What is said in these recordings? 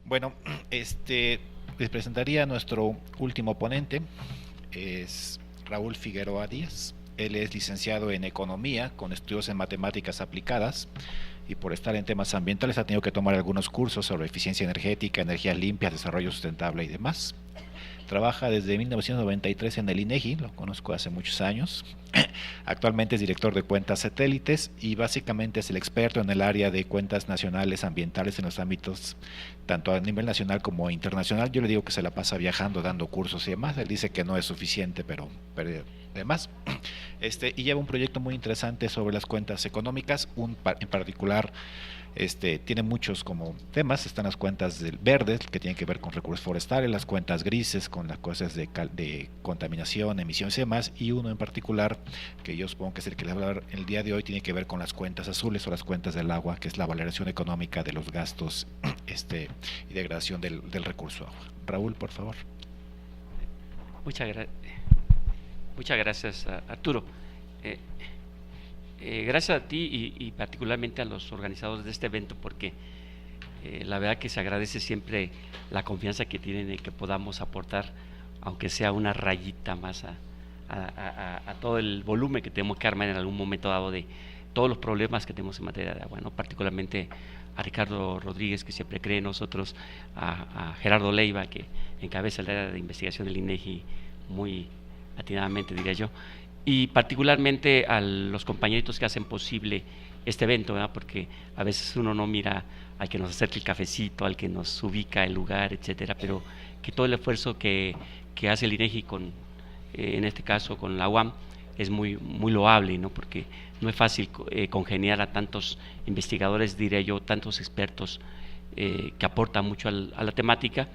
Bueno, les presentaría a nuestro último ponente, es Raúl Figueroa Díaz. Él es licenciado en Economía con estudios en Matemáticas Aplicadas y por estar en temas ambientales ha tenido que tomar algunos cursos sobre eficiencia energética, energías limpias, desarrollo sustentable y demás. Trabaja desde 1993 en el INEGI, lo conozco hace muchos años. Actualmente es director de cuentas satélites y básicamente es el experto en el área de cuentas nacionales ambientales en los ámbitos tanto a nivel nacional como internacional. Yo le digo que se la pasa viajando, dando cursos y demás. Él dice que no es suficiente, pero demás. Y lleva un proyecto muy interesante sobre las cuentas económicas, en particular tiene muchos como temas. Están las cuentas del verdes que tienen que ver con recursos forestales, las cuentas grises con las cosas de contaminación, emisiones y demás, y uno en particular que yo supongo que es el que les voy a hablar el día de hoy, tiene que ver con las cuentas azules o las cuentas del agua, que es la valoración económica de los gastos y degradación del recurso agua. Raúl, por favor. Muchas, gra muchas gracias, Arturo. Gracias a ti y particularmente a los organizadores de este evento, porque la verdad que se agradece siempre la confianza que tienen en que podamos aportar, aunque sea una rayita más a todo el volumen que tenemos que armar en algún momento dado de todos los problemas que tenemos en materia de agua, ¿no? Particularmente a Ricardo Rodríguez, que siempre cree en nosotros, a Gerardo Leiva, que encabeza el área de investigación del INEGI muy atinadamente, diría yo, y particularmente a los compañeritos que hacen posible este evento, ¿verdad? Porque a veces uno no mira al que nos acerca el cafecito, al que nos ubica el lugar, etcétera, pero que todo el esfuerzo que hace el INEGI con, en este caso con la UAM, es muy loable, ¿no? Porque no es fácil congeniar a tantos investigadores, diría yo, tantos expertos que aportan mucho a la temática,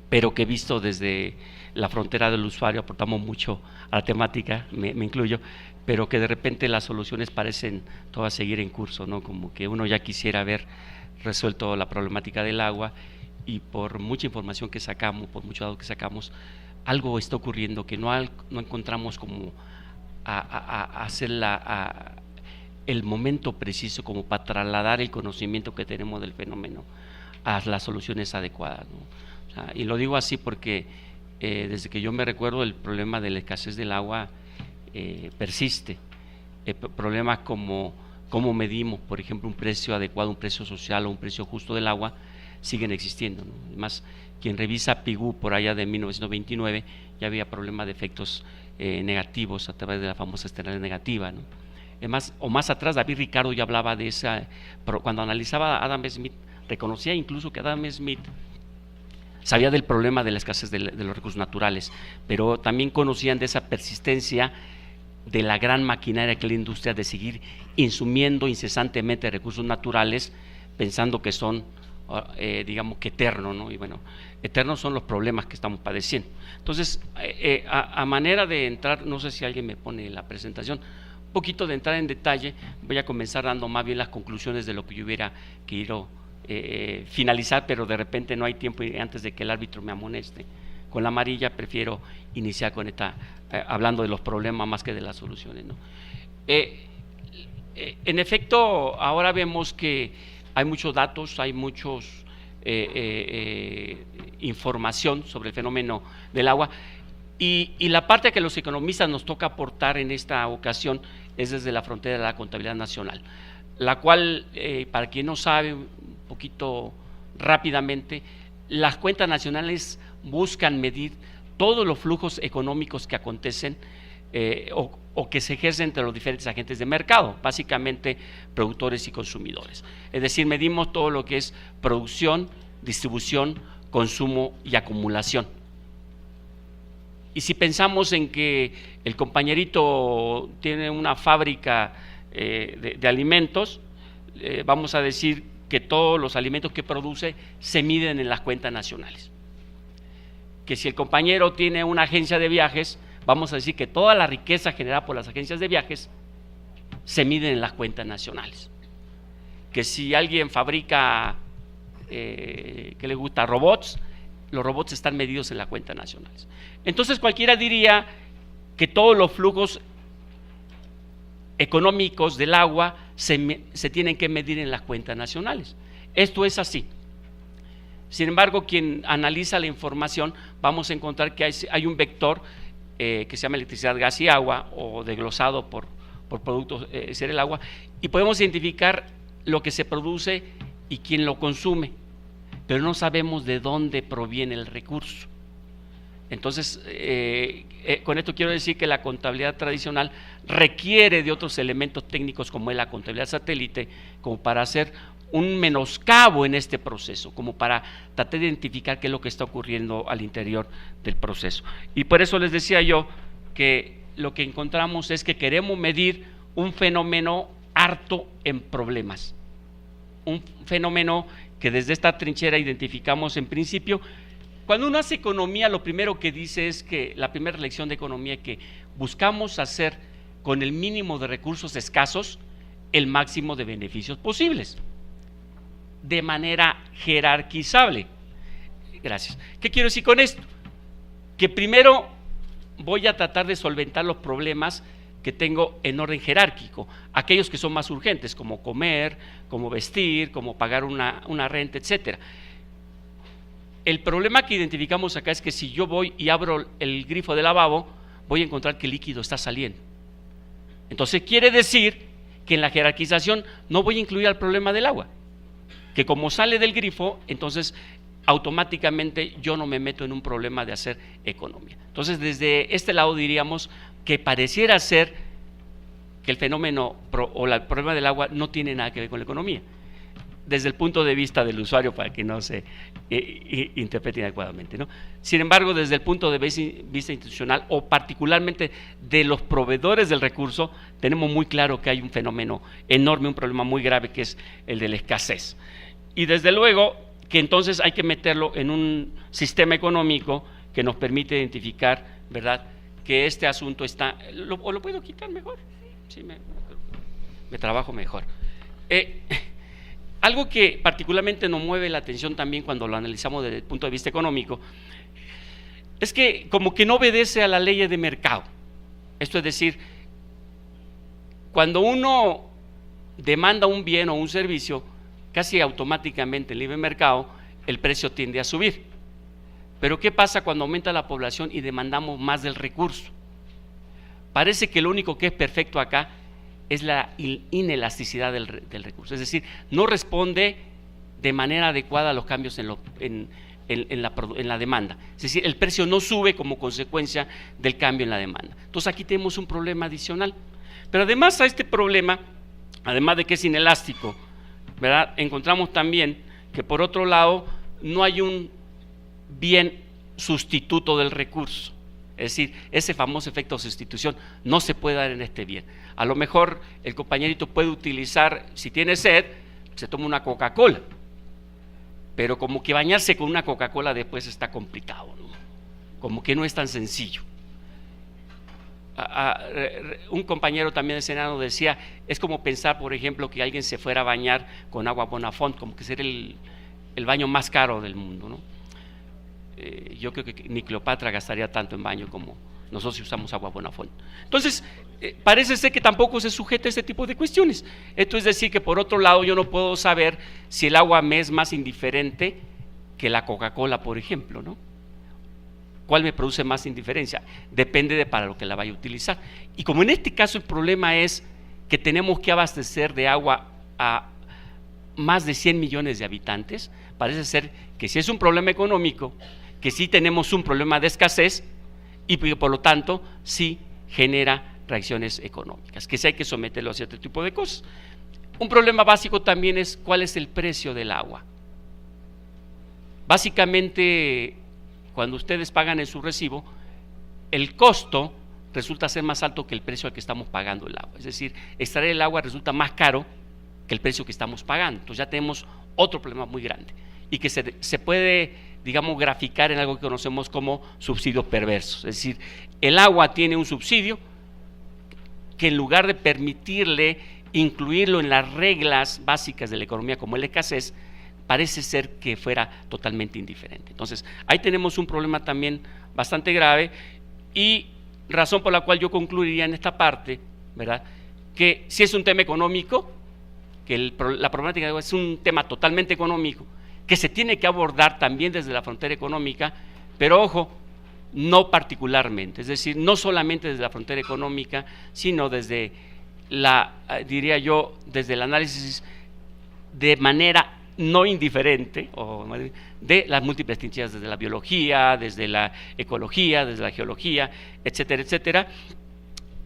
pero que visto desde la frontera del usuario aportamos mucho a la temática, me incluyo, pero que de repente las soluciones parecen todas seguir en curso, ¿no? Como que uno ya quisiera haber resuelto la problemática del agua y por mucha información que sacamos, por mucho datos que sacamos, algo está ocurriendo que no encontramos como hacer el momento preciso como para trasladar el conocimiento que tenemos del fenómeno a las soluciones adecuadas, ¿no? O sea, y lo digo así porque desde que yo me recuerdo el problema de la escasez del agua persiste. Problemas como cómo medimos, por ejemplo, un precio adecuado, un precio social o un precio justo del agua, siguen existiendo, ¿no? Además, quien revisa PIGU por allá de 1929 ya había problemas de efectos negativos a través de la famosa externalidad negativa, ¿no? Además, o más atrás, David Ricardo ya hablaba de esa, cuando analizaba a Adam Smith, reconocía incluso que Adam Smith sabía del problema de la escasez de los recursos naturales, pero también conocían de esa persistencia de la gran maquinaria que es la industria de seguir insumiendo incesantemente recursos naturales, pensando que son, digamos que eternos, ¿no? Y bueno, eternos son los problemas que estamos padeciendo. Entonces, a manera de entrar, no sé si alguien me pone la presentación, un poquito de entrar en detalle, voy a comenzar dando más bien las conclusiones de lo que yo hubiera querido finalizar, pero de repente no hay tiempo y antes de que el árbitro me amoneste con la amarilla, prefiero iniciar con esta, hablando de los problemas más que de las soluciones, ¿no? En efecto, ahora vemos que hay muchos datos, hay muchos información sobre el fenómeno del agua y la parte que los economistas nos toca aportar en esta ocasión es desde la frontera de la contabilidad nacional, la cual, para quien no sabe, un poquito rápidamente, las cuentas nacionales buscan medir todos los flujos económicos que acontecen o que se ejercen entre los diferentes agentes de mercado, básicamente productores y consumidores. Es decir, medimos todo lo que es producción, distribución, consumo y acumulación. Y si pensamos en que el compañerito tiene una fábrica de alimentos, vamos a decir que todos los alimentos que produce se miden en las cuentas nacionales. Que si el compañero tiene una agencia de viajes, vamos a decir que toda la riqueza generada por las agencias de viajes se miden en las cuentas nacionales. Que si alguien fabrica, que le gusta, robots, los robots están medidos en las cuentas nacionales. Entonces cualquiera diría que todos los flujos económicos del agua se tienen que medir en las cuentas nacionales. Esto es así. Sin embargo, quien analiza la información, vamos a encontrar que hay un vector que se llama electricidad, gas y agua, o desglosado por productos, ser el agua, y podemos identificar lo que se produce y quién lo consume, pero no sabemos de dónde proviene el recurso. Entonces, con esto quiero decir que la contabilidad tradicional requiere de otros elementos técnicos como es la contabilidad satélite, como para hacer un menoscabo en este proceso, como para tratar de identificar qué es lo que está ocurriendo al interior del proceso. Y por eso les decía yo que lo que encontramos es que queremos medir un fenómeno harto en problemas, un fenómeno que desde esta trinchera identificamos en principio. Cuando uno hace economía, lo primero que dice es que la primera lección de economía es que buscamos hacer con el mínimo de recursos escasos el máximo de beneficios posibles, de manera jerarquizable. Gracias. ¿Qué quiero decir con esto? Que primero voy a tratar de solventar los problemas que tengo en orden jerárquico, aquellos que son más urgentes, como comer, como vestir, como pagar una renta, etcétera. El problema que identificamos acá es que si yo voy y abro el grifo del lavabo, voy a encontrar que el líquido está saliendo. Entonces quiere decir que en la jerarquización no voy a incluir el problema del agua, que como sale del grifo, entonces automáticamente yo no me meto en un problema de hacer economía. Entonces desde este lado diríamos que pareciera ser que el fenómeno o el problema del agua no tiene nada que ver con la economía, desde el punto de vista del usuario, para que no se interprete inadecuadamente, ¿no? Sin embargo, desde el punto de vista institucional, o particularmente de los proveedores del recurso, tenemos muy claro que hay un fenómeno enorme, un problema muy grave, que es el de la escasez. Y desde luego que entonces hay que meterlo en un sistema económico que nos permite identificar, ¿verdad?, que este asunto está… ¿O lo puedo quitar mejor? Sí, me trabajo mejor. Algo que particularmente nos mueve la atención también cuando lo analizamos desde el punto de vista económico es que como que no obedece a la ley de mercado. Esto es decir, cuando uno demanda un bien o un servicio, casi automáticamente en el libre mercado el precio tiende a subir. Pero ¿qué pasa cuando aumenta la población y demandamos más del recurso? Parece que lo único que es perfecto acá es la inelasticidad del recurso, es decir, no responde de manera adecuada a los cambios en la demanda, es decir, el precio no sube como consecuencia del cambio en la demanda. Entonces aquí tenemos un problema adicional, pero además a este problema, además de que es inelástico, ¿verdad?, encontramos también que por otro lado no hay un bien sustituto del recurso. Es decir, ese famoso efecto de sustitución no se puede dar en este bien. A lo mejor el compañerito puede utilizar, si tiene sed, se toma una Coca-Cola, pero como que bañarse con una Coca-Cola después está complicado, ¿no? Como que no es tan sencillo. Un compañero también del Senado decía, es como pensar, por ejemplo, que alguien se fuera a bañar con agua Bonafont, como que sería el baño más caro del mundo, ¿no? Yo creo que ni Cleopatra gastaría tanto en baño como nosotros si usamos agua Bonafont. Entonces, parece ser que tampoco se sujeta a este tipo de cuestiones. Esto es decir que por otro lado yo no puedo saber si el agua me es más indiferente que la Coca-Cola, por ejemplo, ¿no? ¿Cuál me produce más indiferencia? Depende de para lo que la vaya a utilizar. Y como en este caso el problema es que tenemos que abastecer de agua a más de 100 millones de habitantes, parece ser que si es un problema económico, que sí tenemos un problema de escasez y por lo tanto sí genera reacciones económicas, que sí hay que someterlo a cierto tipo de cosas. Un problema básico también es cuál es el precio del agua. Básicamente, cuando ustedes pagan en su recibo, el costo resulta ser más alto que el precio al que estamos pagando el agua. Es decir, extraer el agua resulta más caro que el precio que estamos pagando. Entonces ya tenemos otro problema muy grande y que se puede, digamos, graficar en algo que conocemos como subsidios perversos. Es decir, el agua tiene un subsidio que en lugar de permitirle incluirlo en las reglas básicas de la economía como la escasez, parece ser que fuera totalmente indiferente. Entonces, ahí tenemos un problema también bastante grave y razón por la cual yo concluiría en esta parte, ¿verdad?, que si es un tema económico, que la problemática de agua es un tema totalmente económico, que se tiene que abordar también desde la frontera económica, pero ojo, no particularmente, es decir, no solamente desde la frontera económica, sino desde diría yo, desde el análisis de manera no indiferente de las múltiples trincheras, desde la biología, desde la ecología, desde la geología, etcétera, etcétera,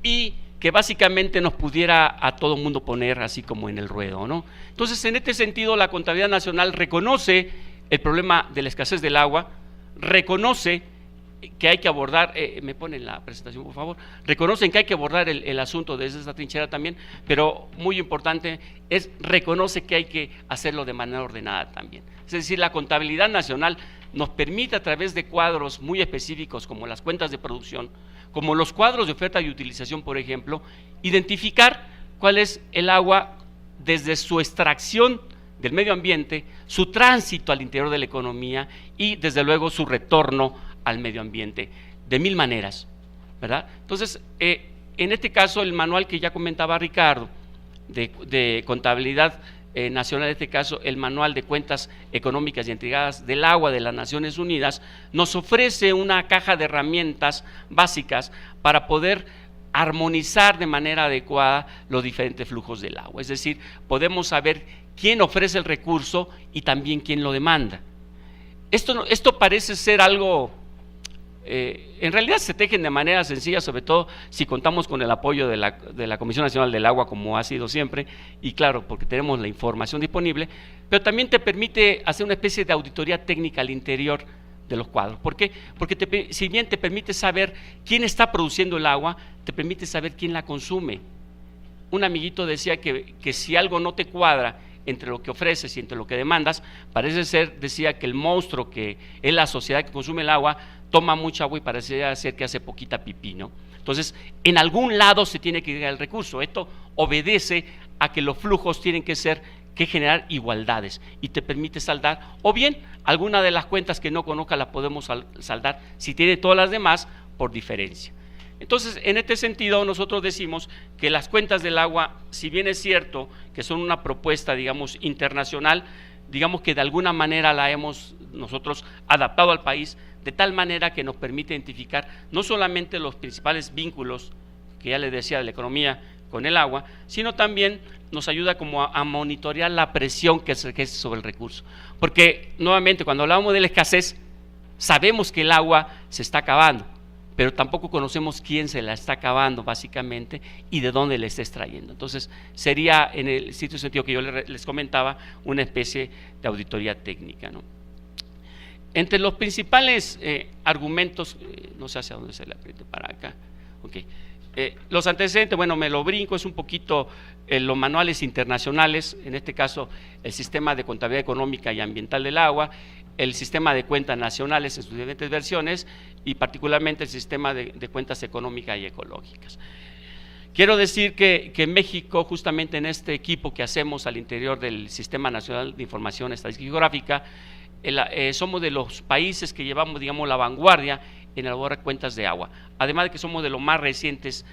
y que básicamente nos pudiera a todo mundo poner así como en el ruedo, ¿no? Entonces, en este sentido, la contabilidad nacional reconoce el problema de la escasez del agua, reconoce que hay que abordar, me ponen la presentación por favor, reconocen que hay que abordar el asunto desde esta trinchera también, pero muy importante reconoce que hay que hacerlo de manera ordenada también. Es decir, la contabilidad nacional nos permite a través de cuadros muy específicos como las cuentas de producción, como los cuadros de oferta y utilización, por ejemplo, identificar cuál es el agua desde su extracción del medio ambiente, su tránsito al interior de la economía y desde luego su retorno al medio ambiente, de mil maneras, ¿verdad? Entonces, en este caso, el manual que ya comentaba Ricardo, de contabilidad nacional, en este caso, el manual de cuentas económicas y entregadas del agua de las Naciones Unidas, nos ofrece una caja de herramientas básicas para poder armonizar de manera adecuada los diferentes flujos del agua, es decir, podemos saber quién ofrece el recurso y también quién lo demanda. Esto parece ser algo, en realidad se tejen de manera sencilla, sobre todo si contamos con el apoyo de la Comisión Nacional del Agua, como ha sido siempre, y claro, porque tenemos la información disponible, pero también te permite hacer una especie de auditoría técnica al interior de los cuadros. ¿Por qué? Porque si bien te permite saber quién está produciendo el agua, te permite saber quién la consume. Un amiguito decía que si algo no te cuadra entre lo que ofreces y entre lo que demandas, parece ser, decía, que el monstruo que es la sociedad que consume el agua toma mucha agua y parece ser que hace poquita pipí, ¿no? Entonces, en algún lado se tiene que llegar el recurso. Esto obedece a que los flujos tienen que generar igualdades y te permite saldar, o bien alguna de las cuentas que no conozca las podemos saldar si tiene todas las demás por diferencia. Entonces, en este sentido, nosotros decimos que las cuentas del agua, si bien es cierto que son una propuesta, digamos, internacional, digamos que de alguna manera la hemos nosotros adaptado al país, de tal manera que nos permite identificar no solamente los principales vínculos, que ya les decía, de la economía con el agua, sino también nos ayuda como a monitorear la presión que se ejerce sobre el recurso. Porque, nuevamente, cuando hablamos de la escasez, sabemos que el agua se está acabando, pero tampoco conocemos quién se la está acabando básicamente y de dónde la está extrayendo. Entonces, sería en el sentido que yo les comentaba, una especie de auditoría técnica, ¿no? Entre los principales argumentos, no sé hacia dónde se le apriete para acá, okay. Los antecedentes, bueno, me lo brinco, es un poquito los manuales internacionales, en este caso el sistema de contabilidad económica y ambiental del agua, el sistema de cuentas nacionales en sus diferentes versiones y particularmente el sistema de cuentas económicas y ecológicas. Quiero decir que en México, justamente en este equipo que hacemos al interior del Sistema Nacional de Información Estadística y Geográfica, somos de los países que llevamos, digamos, la vanguardia en elaborar cuentas de agua, además de que somos de los más recientes.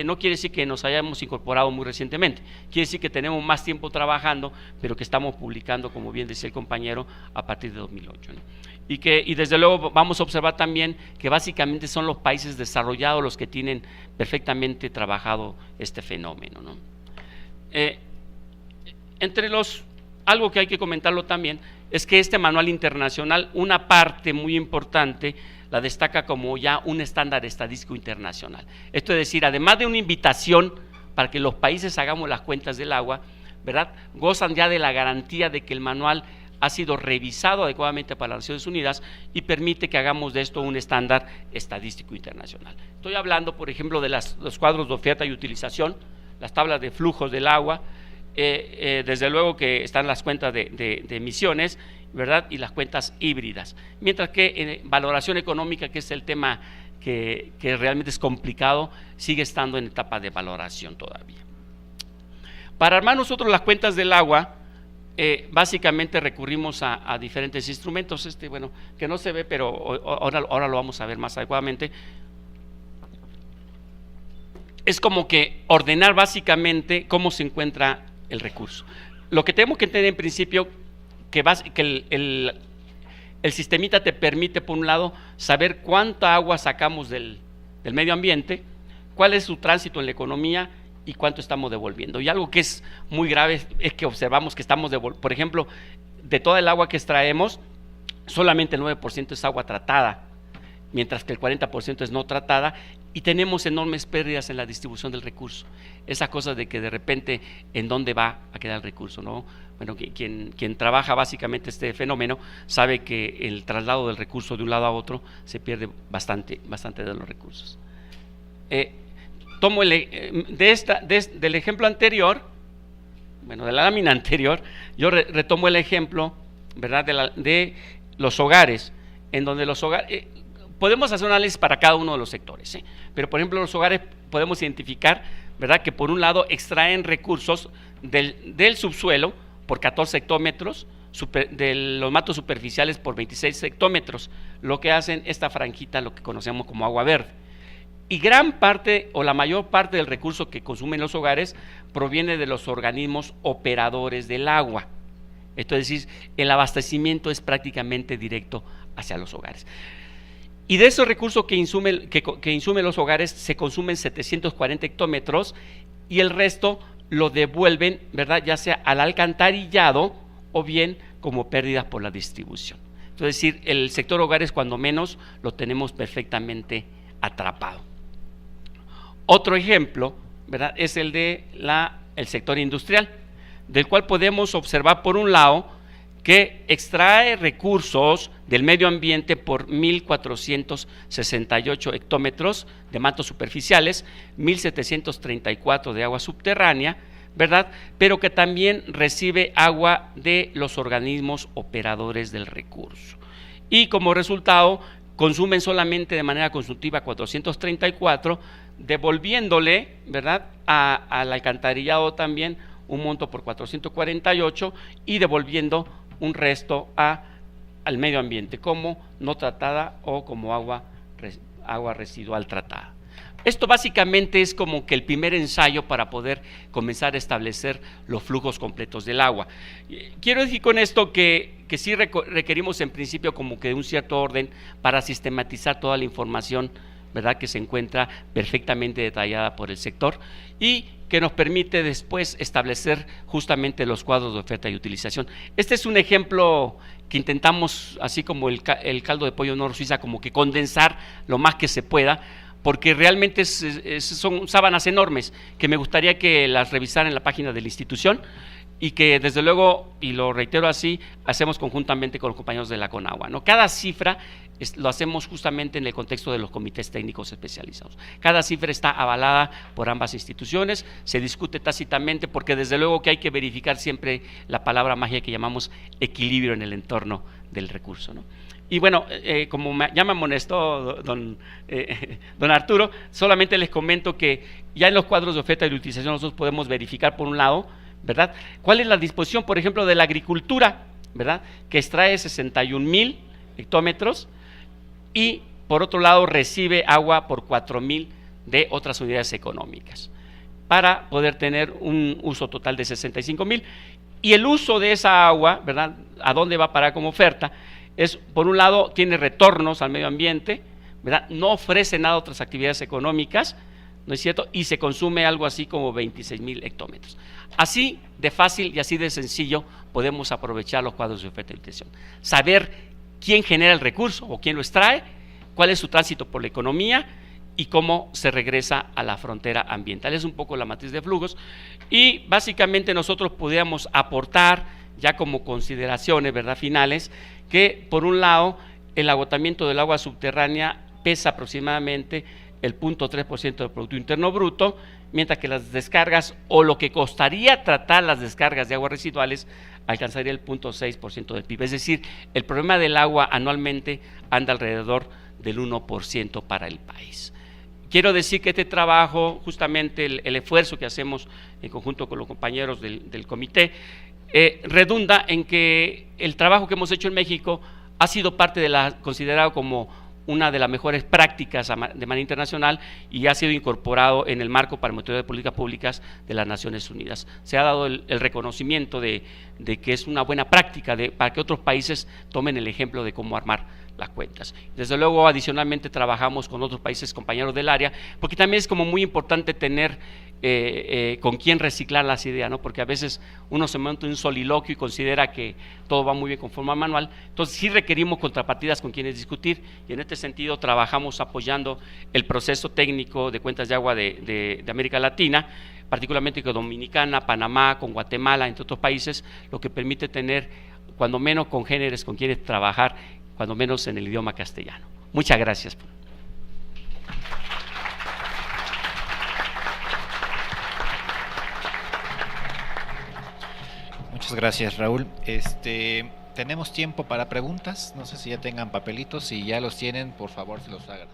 No quiere decir que nos hayamos incorporado muy recientemente, quiere decir que tenemos más tiempo trabajando, pero que estamos publicando, como bien decía el compañero, a partir de 2008, ¿no? Y desde luego vamos a observar también que básicamente son los países desarrollados los que tienen perfectamente trabajado este fenómeno, ¿no? Algo que hay que comentarlo también es que este manual internacional, una parte muy importante la destaca como ya un estándar estadístico internacional. Esto es decir, además de una invitación para que los países hagamos las cuentas del agua, ¿verdad?, gozan ya de la garantía de que el manual ha sido revisado adecuadamente para las Naciones Unidas y permite que hagamos de esto un estándar estadístico internacional. Estoy hablando, por ejemplo, de los cuadros de oferta y utilización, las tablas de flujos del agua, desde luego que están las cuentas de emisiones, ¿verdad?, y las cuentas híbridas, mientras que en valoración económica, que es el tema que realmente es complicado, sigue estando en etapa de valoración todavía. Para armar nosotros las cuentas del agua, básicamente recurrimos a diferentes instrumentos, bueno, que no se ve, pero ahora lo vamos a ver más adecuadamente. Es como que ordenar básicamente cómo se encuentra el recurso. Lo que tenemos que entender en principio, el sistemita te permite, por un lado, saber cuánta agua sacamos del medio ambiente, cuál es su tránsito en la economía y cuánto estamos devolviendo. Y algo que es muy grave es que observamos que estamos devolviendo, por ejemplo, de toda el agua que extraemos, solamente el 9% es agua tratada, mientras que el 40% es no tratada, y tenemos enormes pérdidas en la distribución del recurso. Esa cosa de que de repente, ¿en dónde va a quedar el recurso, no? Bueno, quien trabaja básicamente este fenómeno sabe que el traslado del recurso de un lado a otro se pierde bastante de los recursos. Tomo del ejemplo anterior, bueno, de la lámina anterior, yo retomo el ejemplo, ¿verdad?, de los hogares, en donde los hogares, podemos hacer un análisis para cada uno de los sectores, pero por ejemplo los hogares podemos identificar, ¿verdad?, que por un lado extraen recursos del subsuelo por 14 hectómetros, de los matos superficiales por 26 hectómetros, lo que hacen esta franjita, lo que conocemos como agua verde. Y gran parte o la mayor parte del recurso que consumen los hogares proviene de los organismos operadores del agua. Esto es decir, el abastecimiento es prácticamente directo hacia los hogares. Y de esos recursos que insumen los hogares se consumen 740 hectómetros y el resto lo devuelven, ¿verdad?, ya sea al alcantarillado o bien como pérdidas por la distribución. Es decir, el sector hogares cuando menos lo tenemos perfectamente atrapado. Otro ejemplo, ¿verdad?, es el de el sector industrial, del cual podemos observar por un lado que extrae recursos del medio ambiente por 1.468 hectómetros de mantos superficiales, 1.734 de agua subterránea, ¿verdad?, pero que también recibe agua de los organismos operadores del recurso. Y como resultado, consumen solamente de manera consultiva 434, devolviéndole, ¿verdad?, al alcantarillado también un monto por 448 y devolviendo un resto al medio ambiente como no tratada o como agua residual tratada. Esto básicamente es como que el primer ensayo para poder comenzar a establecer los flujos completos del agua. Quiero decir con esto que sí requerimos en principio como que un cierto orden para sistematizar toda la información, ¿verdad?, que se encuentra perfectamente detallada por el sector y que nos permite después establecer justamente los cuadros de oferta y utilización. Este es un ejemplo que intentamos, así como el caldo de pollo Nor Suiza, como que condensar lo más que se pueda, porque realmente son sábanas enormes que me gustaría que las revisaran en la página de la institución y que desde luego, y lo reitero así, hacemos conjuntamente con los compañeros de la CONAGUA, ¿no? Cada cifra lo hacemos justamente en el contexto de los comités técnicos especializados. Cada cifra está avalada por ambas instituciones, se discute tácitamente porque desde luego que hay que verificar siempre la palabra magia que llamamos equilibrio en el entorno del recurso, ¿no? Y bueno, como ya me amonestó don Arturo, solamente les comento que ya en los cuadros de oferta y de utilización nosotros podemos verificar por un lado, ¿verdad?, cuál es la disposición, por ejemplo, de la agricultura, ¿verdad?, que extrae 61,000 hectómetros y por otro lado recibe agua por 4,000 de otras unidades económicas para poder tener un uso total de 65,000. Y el uso de esa agua, ¿verdad?, ¿a dónde va a parar como oferta? Es, por un lado, tiene retornos al medio ambiente, ¿verdad?, no ofrece nada a otras actividades económicas, ¿no es cierto?, y se consume algo así como 26,000 hectómetros. Así de fácil y así de sencillo podemos aprovechar los cuadros de oferta y utilización. Saber quién genera el recurso o quién lo extrae, cuál es su tránsito por la economía y cómo se regresa a la frontera ambiental. Es un poco la matriz de flujos y básicamente nosotros podríamos aportar ya como consideraciones, ¿verdad?, finales, que por un lado el agotamiento del agua subterránea pesa aproximadamente el 0.3% del Producto Interno Bruto, mientras que las descargas o lo que costaría tratar las descargas de aguas residuales alcanzaría el 0.6% del PIB. Es decir, el problema del agua anualmente anda alrededor del 1% para el país. Quiero decir que este trabajo, justamente el esfuerzo que hacemos en conjunto con los compañeros del comité, redunda en que el trabajo que hemos hecho en México ha sido parte de considerado como una de las mejores prácticas de manera internacional y ha sido incorporado en el marco para el monitoreo de políticas públicas de las Naciones Unidas. Se ha dado el reconocimiento de que es una buena práctica para que otros países tomen el ejemplo de cómo armar las cuentas. Desde luego, adicionalmente trabajamos con otros países compañeros del área, porque también es como muy importante tener con quién reciclar las ideas, ¿no? Porque a veces uno se monta un soliloquio y considera que todo va muy bien conforme al manual. Entonces sí requerimos contrapartidas con quienes discutir, y en este sentido trabajamos apoyando el proceso técnico de cuentas de agua de América Latina, particularmente con Dominicana, Panamá, con Guatemala, entre otros países, lo que permite tener cuando menos congéneres con quienes trabajar, cuando menos en el idioma castellano. Muchas gracias. Muchas gracias, Raúl. Tenemos tiempo para preguntas. No sé si ya tengan papelitos. Si ya los tienen, por favor, se los hagan.